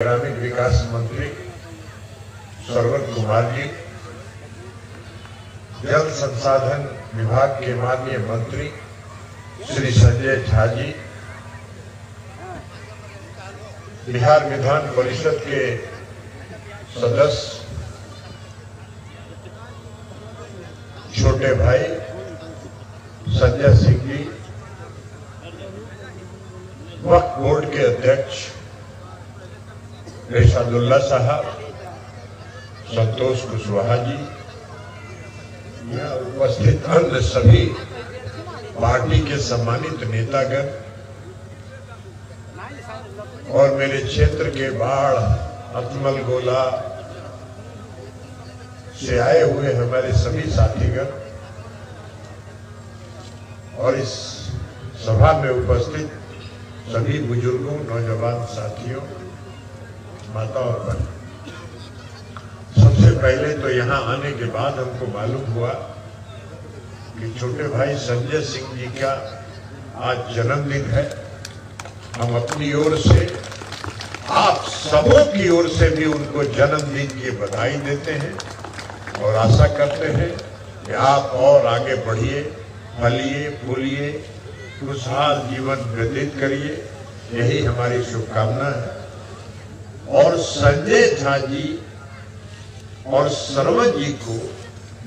ग्रामीण विकास मंत्री सरवर कुमार जी, जल संसाधन विभाग के माननीय मंत्री श्री संजय झा जी, बिहार विधान परिषद के सदस्य छोटे भाई संजय सिंह जी, वक्फ बोर्ड के अध्यक्ष रेशादुल्ला साहब, संतोष कुशवाहा जी, यहाँ उपस्थित अन्य सभी पार्टी के सम्मानित नेतागण और मेरे क्षेत्र के बाढ़, अतमल गोला से आए हुए हमारे सभी साथीगण और इस सभा में उपस्थित सभी बुजुर्गों, नौजवान साथियों, माता और बहन, सबसे पहले तो यहाँ आने के बाद हमको मालूम हुआ कि छोटे भाई संजय सिंह जी का आज जन्मदिन है। हम अपनी ओर से, आप सबों की ओर से भी उनको जन्मदिन की बधाई देते हैं और आशा करते हैं कि आप और आगे बढ़िए, फलिए, फूलिए, खुशहाल जीवन व्यतीत करिए, यही हमारी शुभकामना है। और संजय झा जी और सरवर जी को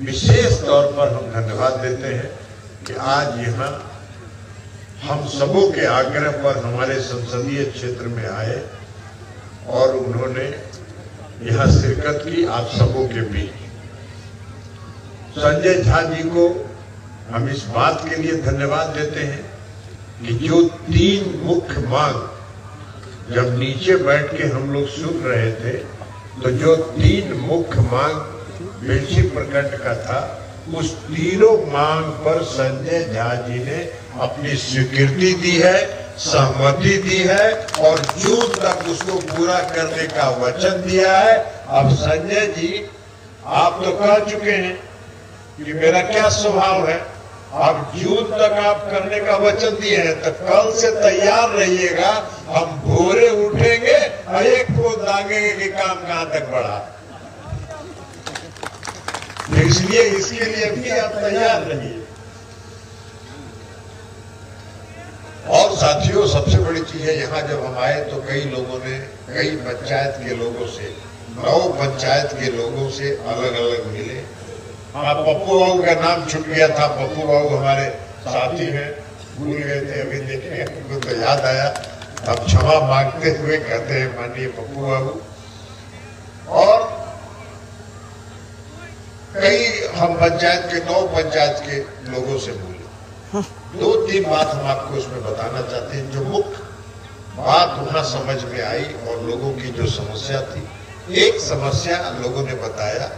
विशेष तौर पर हम धन्यवाद देते हैं कि आज यहाँ हम सबों के आग्रह पर हमारे संसदीय क्षेत्र में आए और उन्होंने यहाँ शिरकत की आप सबों के बीच। संजय झा जी को हम इस बात के लिए धन्यवाद देते हैं कि जो 3 मुख्य मांग जब नीचे बैठ के हम लोग सुन रहे थे, तो जो 3 मुख्य मांग बेलछी प्रखंड का था, उस तीनों मांग पर संजय झा जी ने अपनी स्वीकृति दी है, सहमति दी है और जून तक उसको पूरा करने का वचन दिया है। अब संजय जी, आप तो कह चुके हैं कि मेरा क्या स्वभाव है, अब जून तक आप करने का वचन दिए हैं, तो कल से तैयार रहिएगा। हम भोरे उठेंगे और एक को दागेंगे कि काम कहां तक बढ़ा। इसलिए इसके लिए भी आप तैयार रहिए। और साथियों, सबसे बड़ी चीज है, यहाँ जब हम आए तो कई लोगों ने, कई पंचायत के लोगों से, 9 पंचायत के लोगों से अलग अलग मिले। हाँ, पप्पू बाबू का नाम छूट गया था। पप्पू बाबू हमारे साथी हैं, भूल गए थे, अभी देखे हमको तो याद आया। अब क्षमा मांगते हुए कहते हैं माननीय पप्पू बाबू। और कई हम पंचायत के, 9 पंचायत के लोगों से बोले। 2-3 बात हम आपको इसमें बताना चाहते हैं। जो मुख्य बात वहां समझ में आई और लोगों की जो समस्या थी, एक समस्या लोगों ने बताया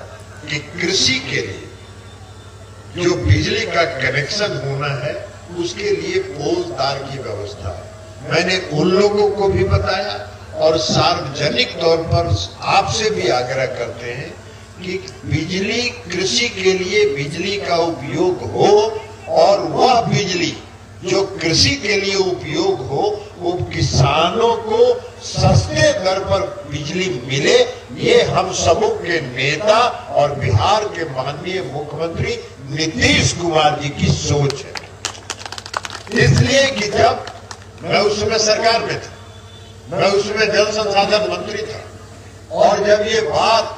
कि कृषि के लिए जो बिजली का कनेक्शन होना है, उसके लिए पोल तार की व्यवस्था है। मैंने उन लोगों को भी बताया और सार्वजनिक तौर पर आपसे भी आग्रह करते हैं कि बिजली, कृषि के लिए बिजली का उपयोग हो और वह बिजली जो कृषि के लिए उपयोग हो, वो किसानों को सस्ते दर पर बिजली मिले। ये हम सबों के नेता और बिहार के माननीय मुख्यमंत्री नीतीश कुमार जी की सोच है। इसलिए कि जब मैं उस समय सरकार में था, मैं उसमें जल संसाधन मंत्री था और जब ये बात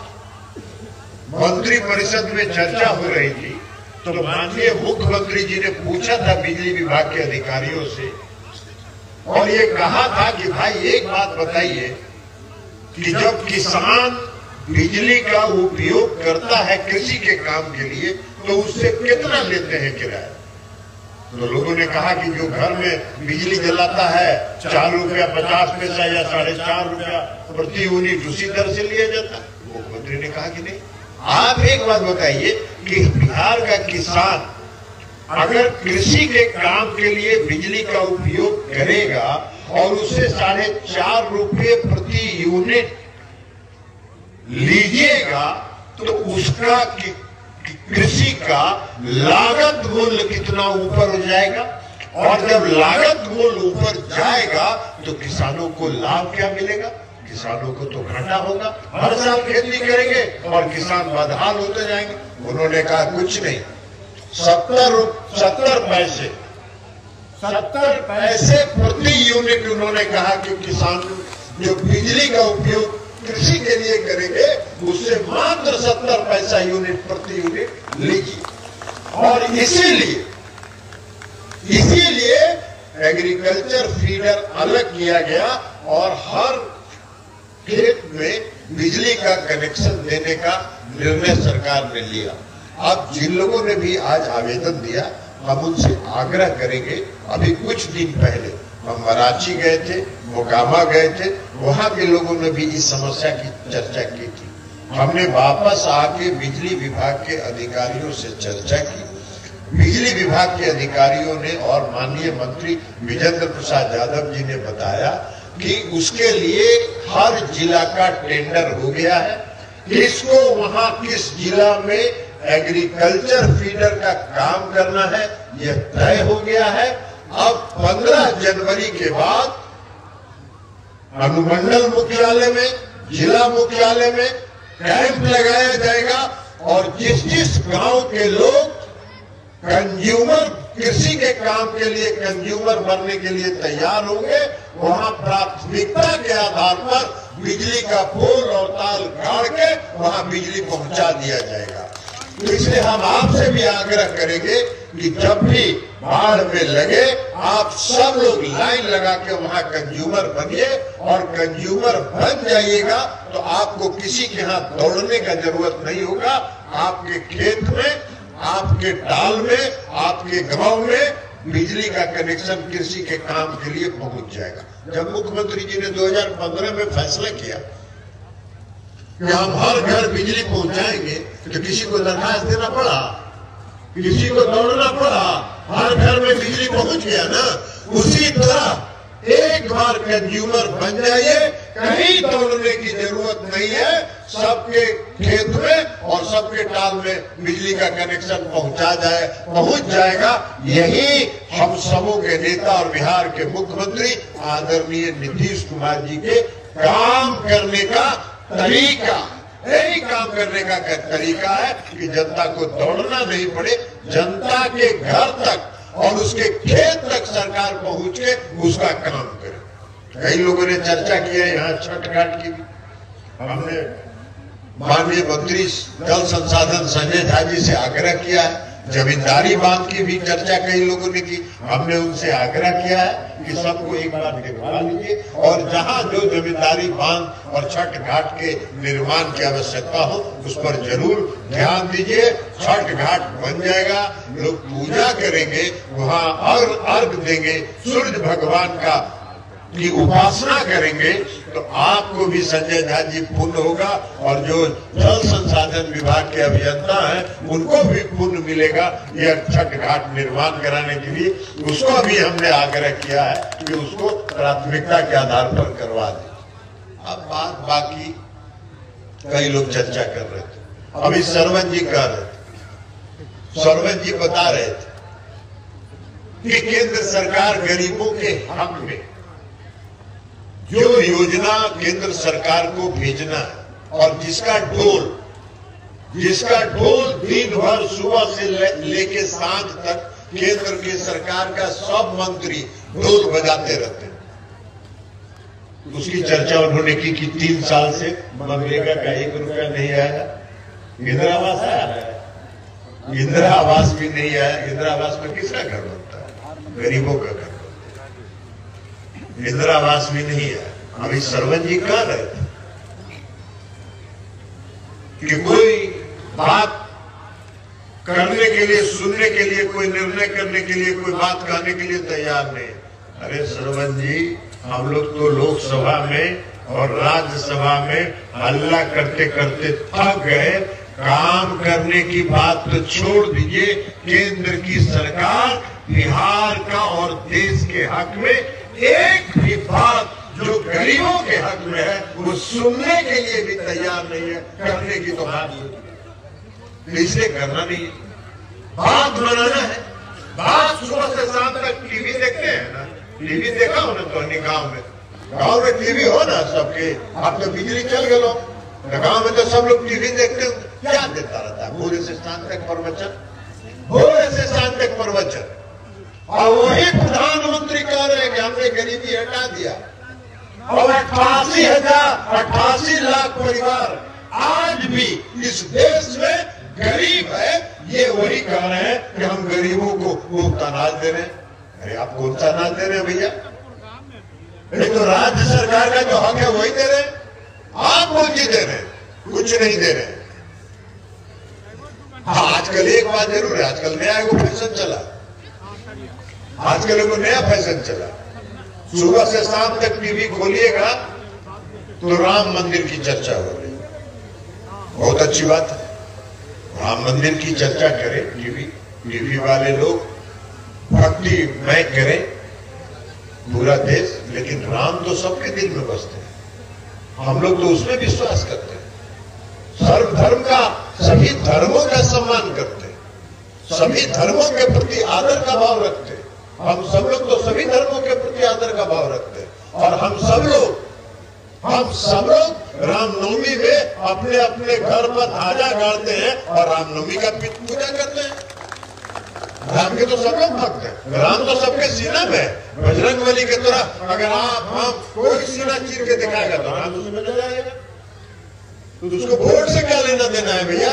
मंत्री परिषद में चर्चा हो रही थी, तो माननीय मुख्यमंत्री जी ने पूछा था बिजली विभाग के अधिकारियों से और ये कहा था कि भाई एक बात बताइए कि जब किसान बिजली का उपयोग करता है कृषि के काम के लिए, तो उससे कितना लेते हैं किराया। तो लोगों ने कहा कि जो घर में बिजली जलाता है 4 रुपया 50 पैसा या 4.5 रुपया प्रति यूनिट उसी दर से लिया जाता है। मुख्यमंत्री ने कहा कि नहीं, आप एक बात बताइए कि बिहार का किसान अगर कृषि के काम के लिए बिजली का उपयोग करेगा और उसे 4.5 रुपये प्रति यूनिट लीजिएगा, तो उसका कृषि का लागत मूल्य कितना ऊपर हो जाएगा। और जब लागत मूल्य ऊपर जाएगा तो किसानों को लाभ क्या मिलेगा? किसानों को तो घाटा होगा, हर साल खेती करेंगे और किसान बदहाल होते जाएंगे। उन्होंने कहा कुछ नहीं, 70 पैसे प्रति यूनिट उन्होंने कहा कि किसान जो बिजली का उपयोग कृषि के लिए करेंगे उससे मात्र 70 पैसा यूनिट प्रति यूनिट लीजिए। और इसीलिए एग्रीकल्चर फीडर अलग किया गया और हर खेत में बिजली का कनेक्शन देने का निर्णय सरकार ने लिया। अब जिन लोगों ने भी आज आवेदन दिया, हम उनसे आग्रह करेंगे। अभी कुछ दिन पहले हम मराठी गए थे, मोकामा गए थे, वहां के लोगों ने भी इस समस्या की चर्चा की थी। हमने वापस आके बिजली विभाग के अधिकारियों से चर्चा की। बिजली विभाग के अधिकारियों ने और माननीय मंत्री विजेंद्र प्रसाद यादव जी ने बताया कि उसके लिए हर जिला का टेंडर हो गया है। किसको वहां किस जिला में एग्रीकल्चर फीडर का काम करना है यह तय हो गया है। अब 15 जनवरी के बाद अनुमंडल मुख्यालय में, जिला मुख्यालय में कैंप लगाया जाएगा और जिस गांव के लोग कंज्यूमर कृषि के काम के लिए कंज्यूमर बनने के लिए तैयार होंगे, वहां प्राथमिकता के आधार पर बिजली का पोल और तार गाड़ के वहां बिजली पहुंचा दिया जाएगा। तो इसलिए हम आपसे भी आग्रह करेंगे कि जब भी बाढ़ में लगे आप सब लोग लाइन लगा के वहां कंज्यूमर बनिए और कंज्यूमर बन जाइएगा तो आपको किसी के यहाँ दौड़ने का जरूरत नहीं होगा। आपके खेत में, आपके टाल में, आपके गांव में बिजली का कनेक्शन कृषि के काम के लिए पहुंच जाएगा। जब मुख्यमंत्री जी ने 2015 में फैसला किया कि हम हर घर बिजली पहुंचाएंगे तो किसी को दरखास्त देना पड़ा, किसी को दौड़ना पड़ा, हर घर में बिजली पहुंच गया ना। उसी तरह एक बार कंज्यूमर बन जाइए, कहीं दौड़ने की जरूरत नहीं है। सबके खेत में और सबके टाल में बिजली का कनेक्शन पहुंच जाएगा। यही हम सबों के नेता और बिहार के मुख्यमंत्री आदरणीय नीतीश कुमार जी के काम करने का तरीका, यही काम करने का तरीका है कि जनता को दौड़ना नहीं पड़े, जनता के घर तक और उसके खेत तक सरकार पहुंच के उसका काम करे। कई लोगों ने चर्चा की है यहाँ छठ घाट की भी। हमने माननीय मंत्री जल संसाधन संजय झा जी से आग्रह किया है। जमींदारी बांध की भी चर्चा कई लोगों ने की। हमने उनसे आग्रह किया है कि सबको एक बार देखवा लीजिए और जहां जो जमींदारी बांध और छठ घाट के निर्माण की आवश्यकता हो उस पर जरूर ध्यान दीजिए। छठ घाट बन जाएगा, लोग पूजा करेंगे, वहां अर्घ देंगे, सूर्य भगवान की उपासना करेंगे तो आपको भी संजय झा जी पुण्य होगा और जो जल संसाधन विभाग के अभियंता हैं उनको भी पुण्य मिलेगा यह छठ घाट निर्माण कराने के लिए। उसको भी हमने आग्रह किया है कि उसको प्राथमिकता के आधार पर करवा दें। अब बात बाकी कई लोग चर्चा कर रहे थे। अभी सरवन जी कह रहे थे, सरवन जी बता रहे थे कि केंद्र सरकार गरीबों के हक में जो योजना केंद्र सरकार को भेजना है और जिसका ढोल दिन भर सुबह से लेके सांझ तक केंद्र की सरकार का सब मंत्री ढोल बजाते रहते हैं। उसकी चर्चा उन्होंने की कि 3 साल से मनरेगा का 1 रुपया नहीं आया। इंदिरा आवास आया है, इंदिरा आवास भी नहीं आया। इंदिरा आवास में किसका घर बनता है? गरीबों का घर। इंदिरा आवास भी नहीं है। अभी सरवन जी कह रहे थे कि कोई बात करने के लिए, सुनने के लिए, कोई निर्णय करने के लिए, कोई बात कहने के लिए तैयार नहीं। अरे सरवन जी, हम लोग तो लोकसभा में और राज्यसभा में हल्ला करते करते थक गए। काम करने की बात तो छोड़ दीजिए, केंद्र की सरकार बिहार का और देश के हक में एक भी बात जो गरीबों के हक में है वो सुनने के लिए भी तैयार नहीं है। करने की तो बात होती, इसलिए करना नहीं है, बात बनाना है। बात सुबह से शाम तक टीवी देखते हैं ना, टीवी देखा हो ना तो गांव में गांव में टीवी हो ना सबके, अब तो बिजली चल गए, गांव में तो सब लोग टीवी देखते हो, क्या देता रहता है भोरे से शाम तक प्रवचन, भोरे से शाम तक प्रवचन। और वही प्रधानमंत्री कह रहे हैं कि हमने गरीबी हटा दिया, और 88 लाख परिवार आज भी इस देश में गरीब है। ये वही कह रहे हैं कि हम गरीबों को मुफ्त अनाज दे रहे हैं। अरे आप कौन सा अनाज दे रहे हैं भैया? ये तो राज्य सरकार का जो हक है वही दे रहे हैं, आप कौन सी दे रहे हैं? कुछ नहीं दे रहे। हाँ, आजकल एक बात जरूर है, आजकल नया एगो फैशन चला, आजकल एगो नया फैशन चला, सुबह से शाम तक टीवी खोलिएगा तो राम मंदिर की चर्चा हो रही। बहुत अच्छी बात है, राम मंदिर की चर्चा करें, टीवी वाले लोग भक्ति मैं करें पूरा देश, लेकिन राम तो सबके दिल में बसते हैं, हम लोग तो उसमें विश्वास करते हैं। सर्वधर्म का, सभी धर्मों का सम्मान करते हैं, सभी धर्मों के प्रति आदर का भाव रखते हैं। हम सब लोग तो सभी धर्मों के प्रति आदर का भाव रखते हैं। और हम सब लोग रामनवमी में अपने अपने घर पर ध्वजा गाड़ते हैं और रामनवमी का पूजा करते हैं। राम के तो सब लोग भक्त हैं, राम तो सबके सीना में है। बजरंगबली की तरह अगर आप हम कोई सीना चीर के दिखाएगा तो राम उसमें चला जाएगा। तो उसको वोट से क्या लेना देना है भैया?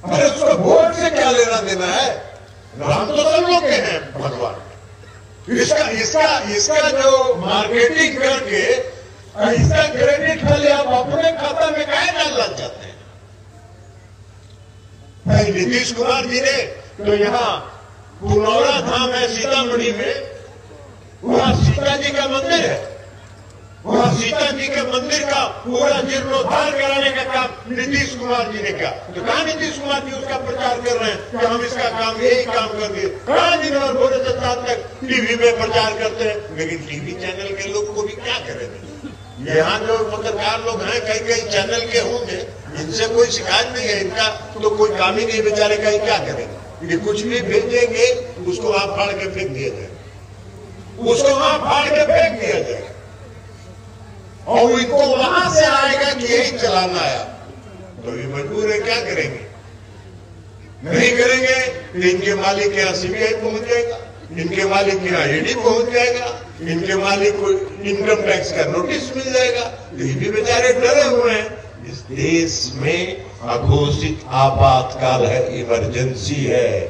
अरे उसको वोट से क्या लेना देना है? राम तो सब लोग के हैं भगवान। इसका जो मार्केटिंग करके इसका क्रेडिट खाली आप अपने खाता में काहे डालना चाहते हैं? नीतीश कुमार जी ने तो यहाँ पुनौरा धाम है सीतामढ़ी में, वहां सीता जी का मंदिर है, वहां सीता जी के मंदिर का पूरा जीर्णोद्धार कराने का काम नीतीश कुमार जी ने किया। तो कहा नीतीश कुमार जी उसका प्रचार कर रहे हैं कि हम इसका काम, यही काम कर दिए। कहा दिन और भोरे से रात तक टीवी में प्रचार करते हैं, लेकिन टीवी चैनल के लोग को भी क्या करेंगे? यहाँ जो पत्रकार लोग हैं कई चैनल के होंगे, इनसे कोई शिकायत नहीं है, इनका तो कोई काम ही नहीं, बेचारे का ही क्या करेंगे? ये कुछ भी भेजेंगे उसको वहां फाड़ के फेंक दिया जाए, उसको वहां फाड़ के फेंक दिया जाए, और इनको वहां से आएगा कि यही चलाना आया, तो ये मजबूर है, क्या करेंगे? नहीं करेंगे तो इनके मालिक के यहाँ सीबीआई पहुंच जाएगा, इनके मालिक के यहाँ ईडी पहुंच जाएगा, इनके मालिक को इनकम टैक्स का नोटिस मिल जाएगा। तो ये भी बेचारे डरे हुए हैं। इस देश में अघोषित आपातकाल है, इमरजेंसी है।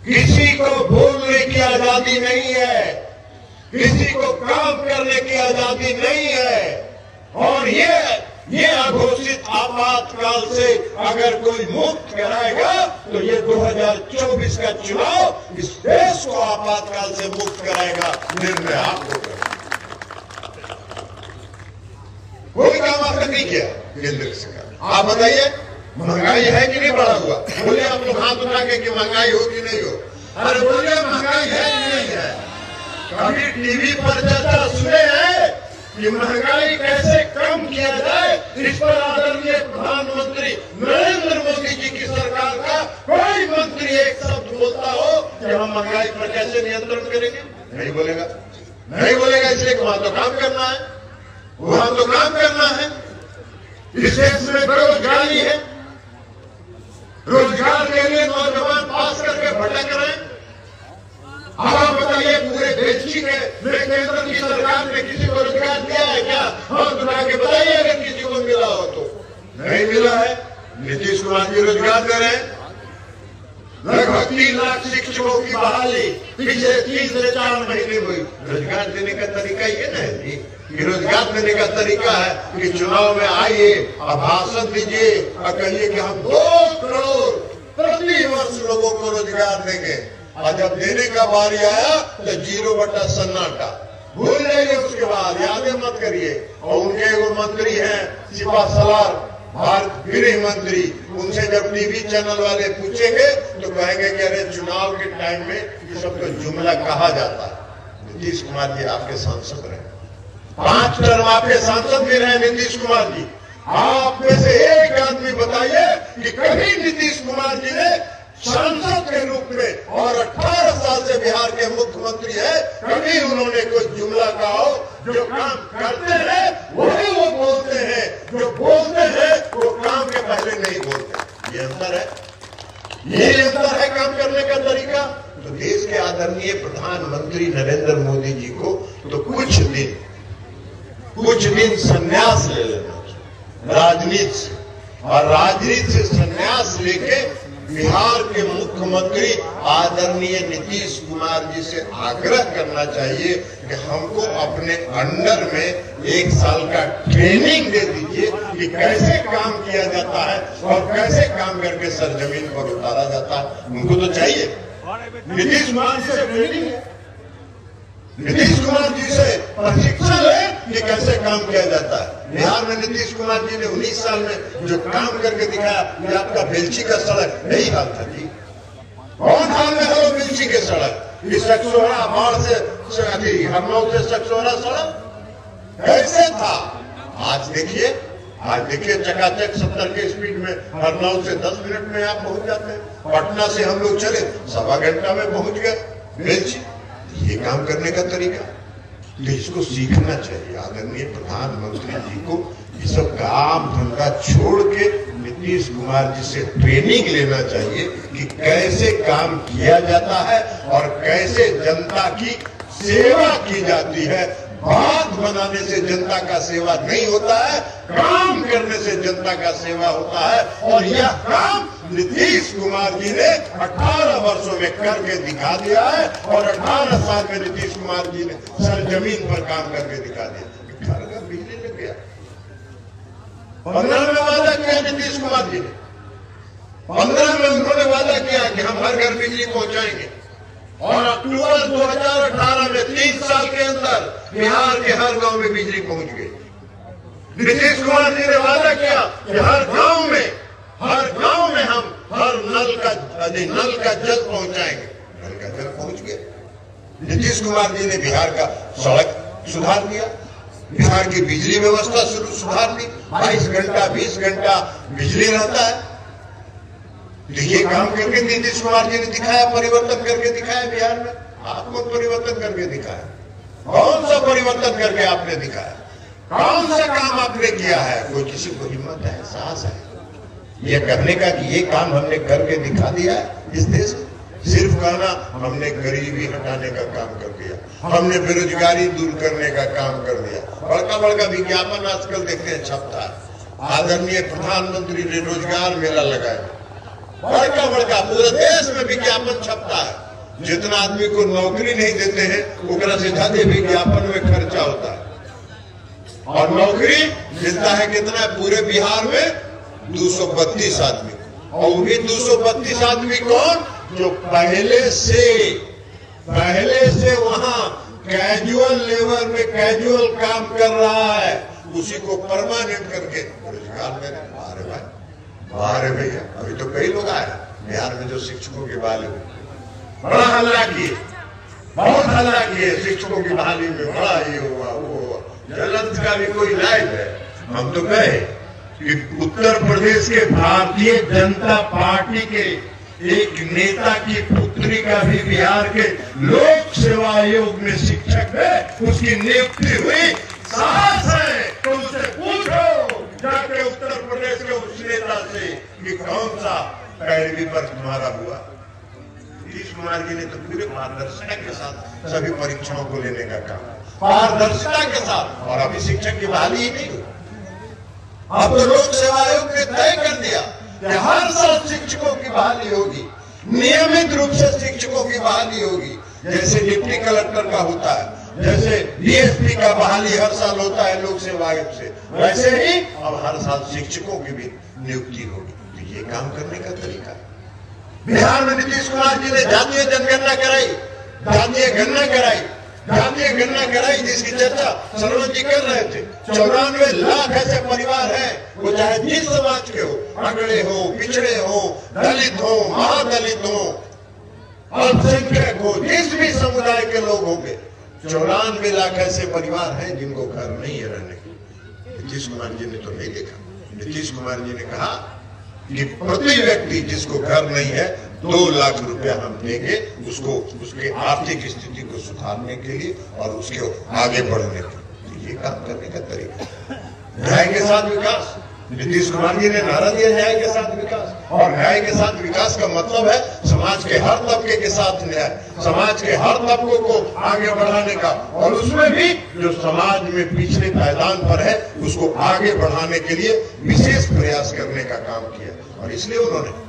किसी को बोलने की आजादी नहीं है, किसी को काम करने की आजादी नहीं है। और ये अघोषित आपातकाल से अगर कोई मुक्त कराएगा तो ये 2024 का चुनाव इस देश को आपातकाल से मुक्त कराएगा। निर्णय आपको करना। कोई काम आपने नहीं किया केंद्र सरकार। आप बताइए महंगाई है कि नहीं बढ़ा हुआ? बोलिए आप लोग हाथ उठा के कि महंगाई हो कि नहीं हो? अरे बोलिए महंगाई है कि नहीं है? कभी टीवी पर चर्चा सुने हैं कि महंगाई कैसे कम किया जाए? इस पर आदरणीय प्रधानमंत्री नरेंद्र मोदी जी की सरकार का कोई मंत्री एक शब्द बोलता हो कि हम महंगाई पर कैसे नियंत्रण करेंगे? नहीं बोलेगा, नहीं बोलेगा। इसलिए वहां तो काम करना है, वहां तो काम करना है। इस देश में बेरोजगारी है, रोजगार के लिए नौजवान पास करके भटक रहे हैं। आप बताइए पूरे देश की केंद्र की सरकार ने किसी को रोजगार दिया है क्या? हाथ उठा के बताइए अगर किसी को मिला हो तो। नहीं मिला है। नीतीश कुमार जी रोजगार दे रहे हैं। लगभग 3 लाख शिक्षकों की बहाली पिछले 3 से 4 महीने हुई। रोजगार देने का तरीका ये ना है जी, कि रोजगार देने का तरीका है कि चुनाव में आइए और भाषण दीजिए और कहिए कि हम 2 करोड़ प्रति वर्ष लोगों को रोजगार देंगे, और जब देने का बारी आया तो 0 बटा सन्नाटा। भूल जाइए, उसके बाद यादें मत करिए। और उनके एगो मंत्री हैं सिपा सलार, भारत गृह मंत्री, उनसे जब टीवी चैनल वाले पूछेंगे तो कहेंगे कि अरे चुनाव के टाइम में ये सब तो जुमला कहा जाता है। नीतीश कुमार जी आपके सांसद रहे, 5 टर्म आपके सांसद भी रहे नीतीश कुमार जी। आप में से एक आदमी बताइए कि कभी नीतीश कुमार जी ने सांसद के रूप में और 18 साल से बिहार के मुख्यमंत्री है। कभी उन्होंने कोई जुमला कहा हो? जो काम करते हैं वही वो बोलते हैं, जो बोलते हैं वो काम के पहले नहीं बोलते। ये अंतर है, ये अंतर है काम करने का तरीका। तो देश के आदरणीय प्रधानमंत्री नरेंद्र मोदी जी को तो कुछ दिन संन्यास ले लेना राजनीति से, और राजनीति से संन्यास लेके बिहार के मुख्यमंत्री आदरणीय नीतीश कुमार जी से आग्रह करना चाहिए कि हमको अपने अंडर में 1 साल का ट्रेनिंग दे दीजिए कि कैसे काम किया जाता है और कैसे काम करके सरजमीन पर उतारा जाता है। उनको तो चाहिए। नीतीश कुमार जी से ट्रेनिंग है, नीतीश कुमार जी से प्रशिक्षण है कि कैसे काम किया जाता है। बिहार में नीतीश कुमार जी ने 19 साल में जो काम करके दिखाया, ये आपका बेलची का सड़क यही हाल था जी। कौन हाल में है बेलची के सड़क? इस सकसोरा बाढ़ से हरनौल से सकसोरा सड़क कैसे था? आज देखिए चकाचक 70 के स्पीड में हरनौल से 10 मिनट में आप पहुंच जाते हैं। पटना से हम लोग चले 1.25 घंटा में पहुंच गए बेलची। ये काम करने का तरीका तो इसको सीखना चाहिए। आदरणीय प्रधानमंत्री जी को ये सब काम धंधा छोड़ के नीतीश कुमार जी से ट्रेनिंग लेना चाहिए कि कैसे काम किया जाता है और कैसे जनता की सेवा की जाती है। बात बनाने से जनता का सेवा नहीं होता है, काम करने से जनता का सेवा होता है। और यह काम नीतीश कुमार जी ने 18 वर्षों में करके दिखा दिया है। और 18 साल में नीतीश कुमार जी ने सरजमीन पर काम करके दिखा दिया। घर घर बिजली लग गया। 15 में वादा किया नीतीश कुमार जी ने, 15 में उन्होंने वादा किया कि हम हर घर बिजली पहुंचाएंगे। और अक्टूबर 2018 में 3 साल के अंदर बिहार के हर गांव में बिजली पहुंच गई। नीतीश कुमार जी ने वादा किया कि हर गांव में हम हर नल का जल पहुंचाएंगे। नल का जल पहुंच गया। नीतीश कुमार जी ने बिहार का सड़क सुधार दिया, बिहार की बिजली व्यवस्था सुधार दी। 22 घंटा 20 घंटा बिजली रहता है। तो ये काम करके नीतीश कुमार जी ने दिखाया, परिवर्तन करके दिखाया बिहार में। आपको परिवर्तन करके दिखाया, कौन सा परिवर्तन करके आपने दिखाया? कौन सा काम आपने किया है? कोई किसी को हिम्मत है, साहस है ये करने का कि ये काम हमने करके दिखा दिया है इस देश में? सिर्फ कहना हमने गरीबी हटाने का काम कर दिया, हमने बेरोजगारी दूर करने का काम कर दिया। बड़का बड़का विज्ञापन आजकल देखते हैं छपता है। आदरणीय प्रधानमंत्री ने रोजगार मेला लगाया, बड़का बड़का पूरे देश में विज्ञापन छपता है। जितना आदमी को नौकरी नहीं देते हैं उतना से ज्यादा विज्ञापन में खर्चा होता है। और नौकरी मिलता है कितना? पूरे बिहार में 232 आदमी, और भी 232 आदमी कौन? जो पहले से वहां कैजुअल लेबर में कैजुअल काम कर रहा है, उसी को परमानेंट करके रोजगार में। अरे भाई बाहर है भैया, अभी तो कई लोग आए बिहार में जो शिक्षकों की बहाली में बड़ा हल्ला किए, बहुत हल्ला किए। शिक्षकों की बहाली में बड़ा ये हुआ वो हुआ। जलंधर का भी कोई लाइव है। हम तो कहे कि उत्तर प्रदेश के भारतीय जनता पार्टी के एक नेता की पुत्री का भी बिहार के लोक सेवा आयोग में शिक्षक है, उसकी नियुक्ति हुई। साहस है तो उससे पूछो जाके उत्तर प्रदेश के उस नेता से कि कौन सा पैरवी पर तुम्हारा हुआ। नीतीश कुमार जी ने तो पूरे पारदर्शिता के साथ सभी परीक्षाओं को लेने का काम, पारदर्शिता के साथ। और अभी शिक्षक की बहाली ही नहीं हुई। अब तो लोक सेवा आयोग ने तय कर दिया कि हर साल शिक्षकों की बहाली होगी, नियमित रूप से शिक्षकों की बहाली होगी। जैसे डिप्टी कलेक्टर का होता है, जैसे डीएसपी का बहाली हर साल होता है लोक सेवा आयोग से, वैसे ही अब हर साल शिक्षकों की भी नियुक्ति होगी। तो ये काम करने का तरीका है। बिहार में नीतीश कुमार जी ने जातीय जनगणना कराई, जातीय गणना कराई जिसकी चर्चा सरवण जी कर रहे थे। 94 लाख ऐसे परिवार हैं, वो चाहे जिस समाज के हो, अगड़े हो, पिछड़े हो, दलित हो, महादलित हो, अल्पसंख्यक हो, जिस भी समुदाय के लोग होंगे, 94 लाख ऐसे परिवार हैं जिनको घर नहीं है रहने के। नीतीश कुमार जी ने तो नहीं देखा। नीतीश कुमार जी ने कहा कि प्रति व्यक्ति जिसको घर नहीं है 2 लाख रुपया हम देंगे उसको, उसके आर्थिक स्थिति को सुधारने के लिए और उसके आगे बढ़ने के लिए। ये काम करने का तरीका न्याय के साथ विकास। नीतीश कुमार जी ने नारा दिया न्याय के साथ विकास, और न्याय के साथ विकास का मतलब है समाज के हर तबके के साथ न्याय, समाज के हर तबकों को आगे बढ़ाने का, और उसमें भी जो समाज में पिछले पायदान पर है उसको आगे बढ़ाने के लिए विशेष प्रयास करने का काम किया। और इसलिए उन्होंने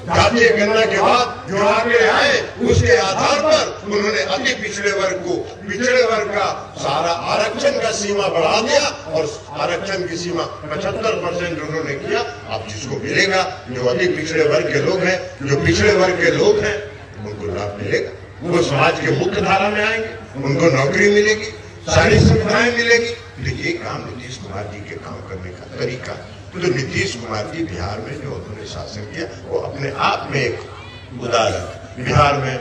जातीय गणना के बाद जो आगे आए उसके आधार पर उन्होंने अति पिछड़े वर्ग को, पिछड़े वर्ग का सारा आरक्षण का सीमा बढ़ा दिया, और आरक्षण की सीमा 75% उन्होंने किया। अब जिसको मिलेगा, जो अति पिछड़े वर्ग के लोग हैं, जो पिछड़े वर्ग के लोग हैं, उनको लाभ मिलेगा, वो समाज के मुख्य धारा में आएंगे, उनको नौकरी मिलेगी, सारी सुविधाएं मिलेगी। तो ये काम नीतीश कुमार जी के काम करने का तरीका है। तो नीतीश कुमार जी बिहार में जो उन्होंने शासन किया वो अपने आप में एक उदाहरण। बिहार में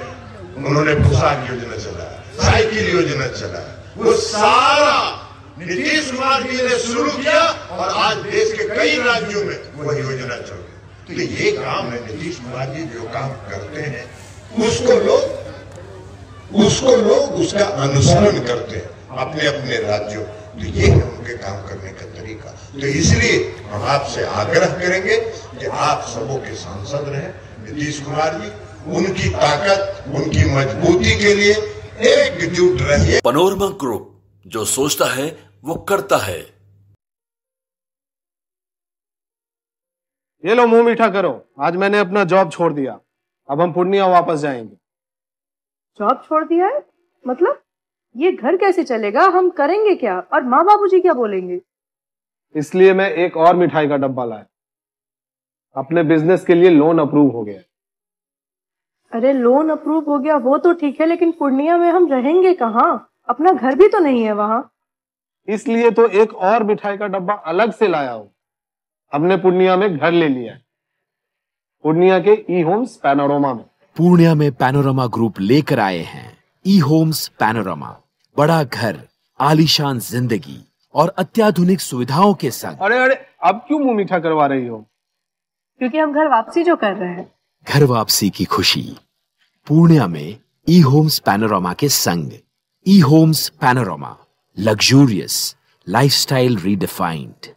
उन्होंने पोशाक योजना चलाया, साइकिल योजना चलाया, वो सारा नीतीश कुमार जी ने शुरू किया, और आज देश के कई राज्यों में वह योजना चल रही। तो ये काम है नीतीश कुमार जी जो काम करते हैं उसको लोग उसका अनुसरण करते हैं अपने अपने राज्यों। तो ये है उनके काम करने का तरीका। तो इसलिए हम आपसे आग्रह करेंगे कि आप सबों के सांसद रहें। नीतीश कुमार जी, उनकी ताकत, उनकी मजबूती के लिए एकजुट रहिए। पैनोरमा ग्रुप, जो सोचता है वो करता है। ये लो मुंह मीठा करो, आज मैंने अपना जॉब छोड़ दिया, अब हम पूर्णिया वापस जाएंगे। जॉब छोड़ दिया है? मतलब ये घर कैसे चलेगा? हम करेंगे क्या? और माँ बाबूजी क्या बोलेंगे? इसलिए मैं एक और मिठाई का डब्बा लाया। अपने बिजनेस के लिए लोन अप्रूव हो गया। अरे लोन अप्रूव हो गया वो तो ठीक है, लेकिन पूर्णिया में हम रहेंगे कहाँ? अपना घर भी तो नहीं है वहाँ। इसलिए तो एक और मिठाई का डब्बा अलग से लाया हूँ। हमने पूर्णिया में घर ले लिया है, पूर्णिया के ई होम्स पैनोरमा में। पूर्णिया में पैनोरमा ग्रुप लेकर आए हैं ई होम्स पैनोरमा। बड़ा घर, आलीशान जिंदगी और अत्याधुनिक सुविधाओं के संग। अरे अब क्यों मुंह मीठा करवा रही हो? क्योंकि हम घर वापसी जो कर रहे हैं। घर वापसी की खुशी पूर्णिया में ई होम्स पैनोरमा के संग। ई homes panorama, luxurious lifestyle redefined.